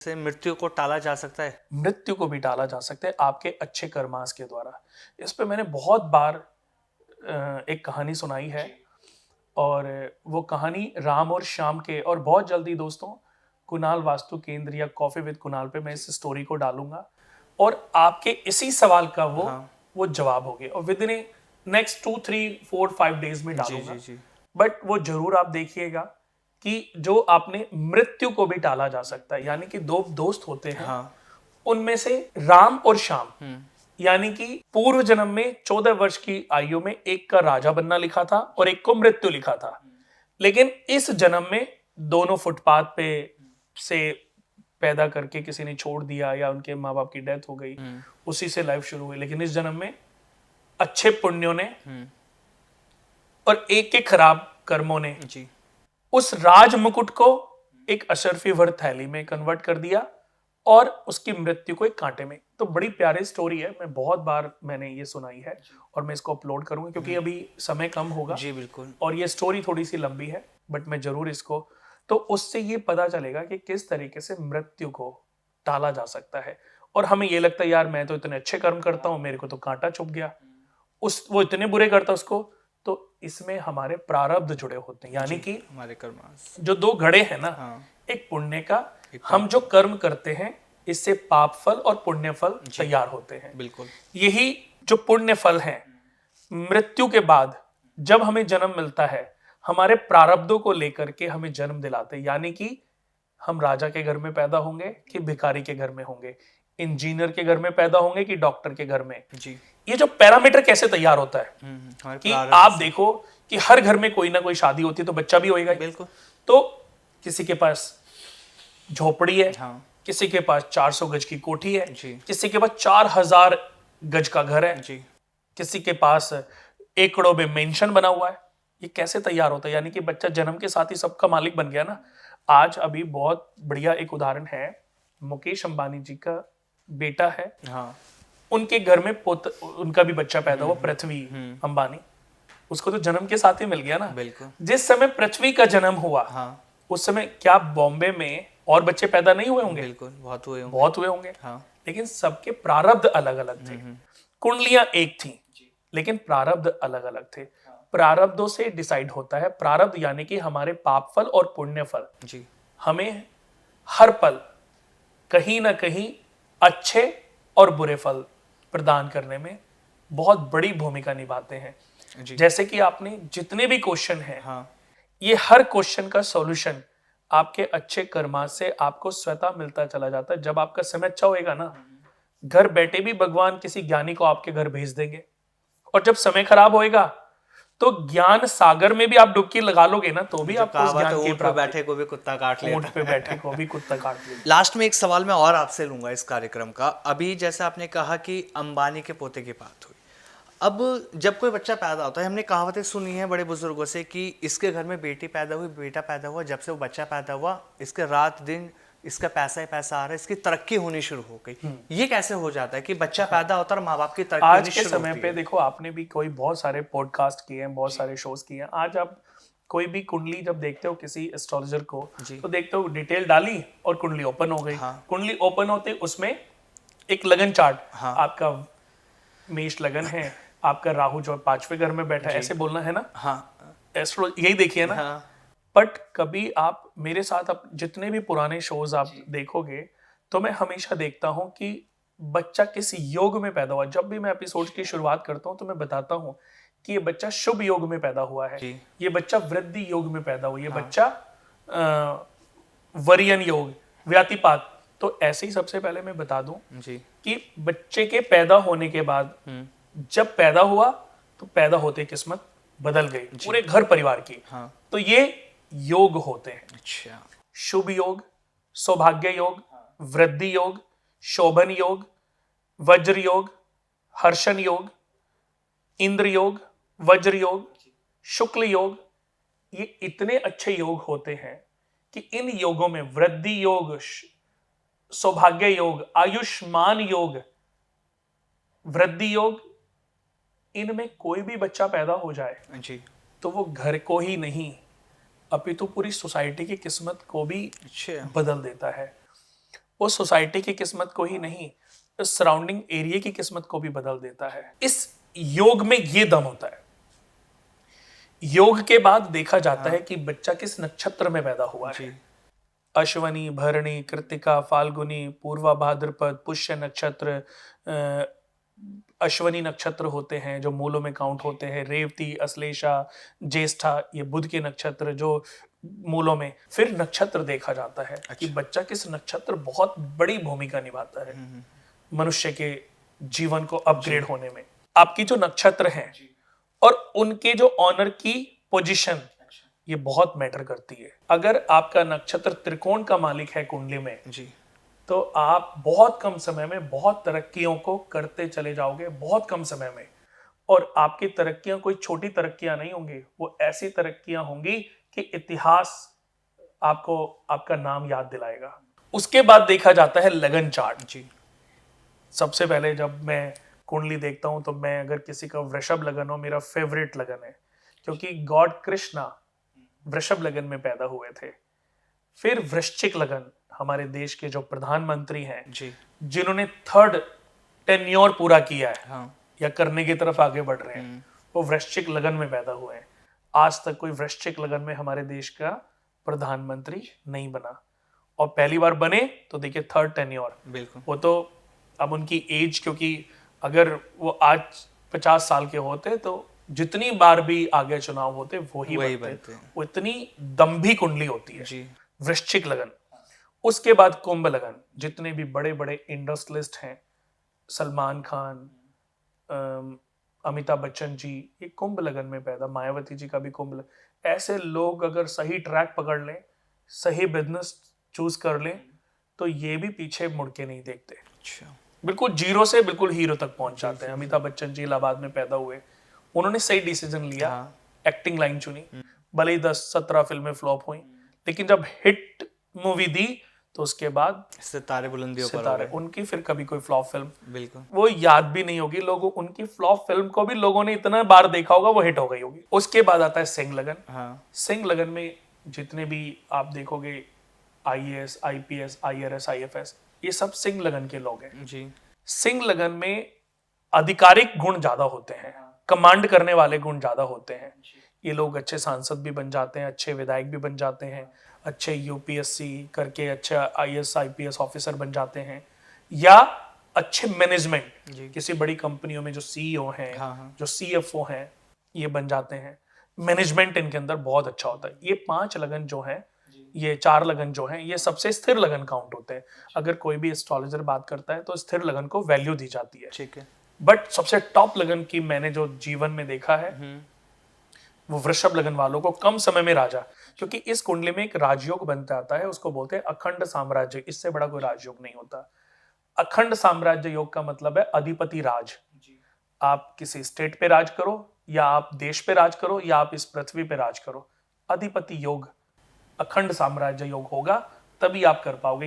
से मृत्यु को टाला जा सकता है? मृत्यु को भी टाला जा सकता है आपके अच्छे कर्मास के द्वारा। इस पे मैंने बहुत बार एक कहानी सुनाई है और वो कहानी राम और श्याम के, और बहुत जल्दी दोस्तों कुणाल वास्तु केंद्र या कॉफी विद कुणाल पे मैं इस स्टोरी को डालूंगा और आपके इसी सवाल का वो जवाब हो गया और विद इन नेक्स्ट 2 3 4 5 डेज में जी डालूंगा। जी जी। बट वो जरूर आप देखिएगा कि जो आपने मृत्यु को भी टाला जा सकता है, यानी कि दो दोस्त होते हैं, हाँ। उनमें से राम और श्याम, यानी कि पूर्व जन्म में 14 वर्ष की आयु में एक का राजा बनना लिखा था और एक को मृत्यु लिखा था, लेकिन इस जन्म में दोनों फुटपाथ पे से पैदा करके किसी ने छोड़ दिया या उनके माँ बाप की डेथ हो गई, उसी से लाइफ शुरू हुई। लेकिन इस जन्म में अच्छे पुण्यों ने और एक के खराब कर्मों ने जी। उस राज मुकुट को एक अशरफी भर थैली में कन्वर्ट कर दिया और उसकी मृत्यु को एक कांटे में। तो बड़ी प्यारी स्टोरी है, मैं बहुत बार मैंने ये सुनाई है और मैं इसको अपलोड करूंगा क्योंकि अभी समय कम होगा। जी बिल्कुल। और ये स्टोरी थोड़ी सी लंबी है बट मैं जरूर इसको, तो उससे ये पता चलेगा कि किस तरीके से मृत्यु को टाला जा सकता है। और हमें ये लगता है यार मैं तो इतने अच्छे कर्म करता हूं, मेरे को तो कांटा चुभ गया, वो इतने बुरे करता उसको। तो इसमें हमारे प्रारब्ध जुड़े होते हैं, यानी कि हमारे कर्मास जो दो घड़े हैं ना, एक पुण्य का, हम जो कर्म करते हैं इससे पाप फल और पुण्य फल तैयार होते हैं। बिल्कुल। यही जो पुण्य फल है मृत्यु के बाद जब हमें जन्म मिलता है, हमारे प्रारब्धों को लेकर के हमें जन्म दिलाते हैं, यानी कि हम राजा के घर में पैदा होंगे कि भिखारी के घर में होंगे, इंजीनियर के घर में पैदा होंगे कि डॉक्टर के घर में। जी। ये जो पैरामीटर कैसे तैयार होता है कि आप देखो कि हर घर में कोई ना कोई शादी होती है तो बच्चा भी होएगा। बिल्कुल। तो किसी के पास झोपड़ी है, हाँ। किसी के पास 400 गज की कोठी है, जी। किसी के पास 4000 गज का घर है, जी। किसी के पास एकड़ों में मेंशन बना हुआ है। ये कैसे तैयार होता है, यानी कि बच्चा जन्म के साथ ही सबका मालिक बन गया ना। आज अभी बहुत बढ़िया एक उदाहरण है, मुकेश अंबानी जी का बेटा है, हाँ। उनके घर में उनका भी बच्चा पैदा हुआ, पृथ्वी अंबानी। उसको तो जन्म के साथ ही मिल गया ना। बिल्कुल। जिस समय पृथ्वी का जन्म हुआ उस समय क्या बॉम्बे में और बच्चे पैदा नहीं हुए होंगे? बिल्कुल, बहुत हुए होंगे। बहुत हुए होंगे। हाँ। लेकिन सबके प्रारब्ध अलग अलग थे। कुंडलियां एक थी लेकिन प्रारब्ध अलग अलग थे। प्रारब्धों से डिसाइड होता है, प्रारब्ध यानी कि हमारे पाप फल और पुण्य फल जी। हमें हर पल कहीं ना कहीं अच्छे और बुरे फल प्रदान करने में बहुत बड़ी भूमिका निभाते हैं। जैसे कि आपने जितने भी क्वेश्चन हैं, ये हर क्वेश्चन का सॉल्यूशन आपके अच्छे कर्मा से आपको स्वतः मिलता चला जाता है। जब आपका समय अच्छा होएगा ना, घर बैठे भी भगवान किसी ज्ञानी को आपके घर भेज देंगे। और जब समय खराब होएगा तो ज्ञान सागर में भी आप डुबकी लगा लोगे ना, तो भी आपको उस ज्ञान की प्राप्ति। बैठे को भी कुत्ता काट लेता। ऊंट पे बैठे को भी कुत्ता काट लेता। लास्ट में एक सवाल मैं और आपसे लूंगा इस कार्यक्रम का। अभी जैसे आपने कहा कि अंबानी के पोते की बात हुई, अब जब कोई बच्चा पैदा होता है, हमने कहावतें सुनी है बड़े बुजुर्गों से कि इसके घर में बेटी पैदा हुई, बेटा पैदा हुआ, जब से वो बच्चा पैदा हुआ इसके रात दिन इसका पैसा ही पैसा आ रहा है, इसकी तरक्की होनी शुरू हो गई। ये कैसे हो जाता है कि बच्चा पैदा होता है और माँ बाप की तरक्की आज के समय पे देखो, आपने भी कोई बहुत सारे पॉडकास्ट किए हैं, बहुत सारे शोज किए हैं। आज आप कोई भी कुंडली जब देखते हो किसी एस्ट्रोलॉजर को, तो देखते हो डिटेल डाली और कुंडली ओपन हो गई। कुंडली ओपन होते उसमें एक लगन चार्ट, आपका मेष लगन है, आपका राहु जो 5वें घर में बैठा है, ऐसे बोलना है ना। एस्ट्रो यही देखिए ना। बट कभी आप मेरे साथ जितने भी पुराने शोज आप देखोगे तो मैं हमेशा देखता हूं कि बच्चा किस योग में पैदा हुआ। जब भी मैं एपिसोड की शुरुआत करता हूं तो मैं बताता हूं कि ये बच्चा शुभ योग में पैदा हुआ है, ये बच्चा वृद्धि योग में पैदा हुआ, ये बच्चा वरियन योग, व्यातिपात। तो ऐसे ही सबसे पहले मैं बता दूं कि बच्चे के पैदा होने के बाद जब पैदा हुआ तो पैदा होते किस्मत बदल गई पूरे घर परिवार की। तो ये योग होते हैं। अच्छा। शुभ योग, सौभाग्य योग, वृद्धि योग, शोभन योग, वज्र योग, हर्षण योग, इंद्र योग, वज्र योग, शुक्ल योग, ये इतने अच्छे योग होते हैं कि इन योगों में वृद्धि योग, सौभाग्य योग, आयुष्मान योग, वृद्धि योग, इनमें कोई भी बच्चा पैदा हो जाए तो वो घर को ही नहीं अपितु पूरी सोसाइटी की किस्मत को भी बदल देता है। वो सोसाइटी की किस्मत को ही नहीं, इस सराउंडिंग एरिया की किस्मत को भी बदल देता है। इस योग में ये दम होता है। योग के बाद देखा जाता है कि बच्चा किस नक्षत्र में पैदा हुआ है। अश्वनी, भरणी, कृत्तिका, फाल्गुनी, पूर्वा, भाद्रपद, पुष्य नक्षत्र, अश्वनी नक्षत्र होते हैं जो मूलों में काउंट होते हैं, रेवती, अश्लेषा, ज्येष्ठा, ये बुध के नक्षत्र जो मूलों में। फिर नक्षत्र देखा जाता है कि बच्चा किस नक्षत्र बहुत बड़ी भूमिका निभाता है मनुष्य के जीवन को अपग्रेड होने में। आपकी जो नक्षत्र हैं और उनके जो ऑनर की पोजीशन, ये बहुत मैटर करती है। अगर आपका नक्षत्र त्रिकोण का मालिक है कुंडली में तो आप बहुत कम समय में बहुत तरक्कियों को करते चले जाओगे, बहुत कम समय में। और आपकी तरक्कियां कोई छोटी तरक्कियां नहीं होंगी, वो ऐसी तरक्कियां होंगी कि इतिहास आपको आपका नाम याद दिलाएगा। उसके बाद देखा जाता है लगन चार्ट। सबसे पहले जब मैं कुंडली देखता हूं तो मैं, अगर किसी का वृषभ लगन हो, मेरा फेवरेट लगन है, क्योंकि गॉड कृष्णा वृषभ लगन में पैदा हुए थे। फिर वृश्चिक लगन, हमारे देश के जो प्रधानमंत्री हैं जिन्होंने 3rd टेन्योर पूरा किया है या करने की तरफ आगे बढ़ रहे हैं, वो वृश्चिक लगन में पैदा हुए हैं। आज तक कोई वृश्चिक लगन में हमारे देश का प्रधानमंत्री नहीं बना, और पहली बार बने तो देखिए 3rd टेन्योर। बिल्कुल। वो तो अब उनकी एज, क्योंकि अगर वो आज 50 साल के होते तो जितनी बार भी आगे चुनाव होते वही बनते। वो इतनी दम्भी कुंडली होती है वृश्चिक लगन। उसके बाद कुंभ लगन, जितने भी बड़े बड़े इंडस्ट्रियलिस्ट हैं, सलमान खान, अमिताभ बच्चन जी, ये कुंभ लगन में पैदा, मायावती जी का भी कुंभ लगन। ऐसे लोग अगर सही ट्रैक पकड़ लें, सही बिजनेस चूज कर लें, तो ये भी पीछे मुड़ के नहीं देखते। बिल्कुल जीरो से बिल्कुल हीरो तक पहुंच जाते हैं। अमिताभ बच्चन जी इलाहाबाद में पैदा हुए, उन्होंने सही डिसीजन लिया, एक्टिंग लाइन चुनी, भले ही 10-17 फिल्में फ्लॉप हुई, लेकिन जब हिट मूवी दी तो उसके बाद सितारे बुलंदियों पर सितारे उनकी फिर कभी कोई फ्लॉप फिल्म बिल्कुल वो याद भी नहीं होगी। लोगों, उनकी फ्लॉप फिल्म को भी लोगों ने इतना बार देखा होगा, वो हिट हो गई होगी। उसके बाद आता है सिंह लगन। सिंह लगन में जितने भी आप देखोगे IAS, IPS, IRS, IFS, ये सब सिंह लगन के लोग हैं। सिंह लगन में आधिकारिक गुण ज्यादा होते हैं, कमांड करने वाले गुण ज्यादा होते हैं। ये लोग अच्छे सांसद भी बन जाते हैं, अच्छे विधायक भी बन जाते हैं, अच्छे UPSC करके अच्छे IAS, IPS ऑफिसर बन जाते हैं, या अच्छे मैनेजमेंट, किसी बड़ी कंपनियों में जो CEO हैं, जो CFO हैं, ये बन जाते हैं। मैनेजमेंट इनके अंदर बहुत अच्छा होता है। ये 5 लगन जो हैं, ये 4 लगन जो हैं, ये सबसे स्थिर लगन काउंट होते हैं। अगर कोई भी एस्ट्रोलॉजर बात करता है तो स्थिर लगन को वैल्यू दी जाती है। ठीक है। बट सबसे टॉप लगन की मैंने जो जीवन में देखा है वो वृषभ लगन वालों को, कम समय में राजा, क्योंकि इस कुंडली में एक राजयोग बन जाता है, उसको बोलते हैं अखंड साम्राज्य। इससे बड़ा कोई राजयोग नहीं होता। अखंड साम्राज्य योग का मतलब है अधिपति राज। आप किसी स्टेट पे राज करो, या आप देश पे राज करो, या आप इस पृथ्वी पे राज करो, अधिपति योग, अखंड साम्राज्य योग होगा, तभी आप कर पाओगे।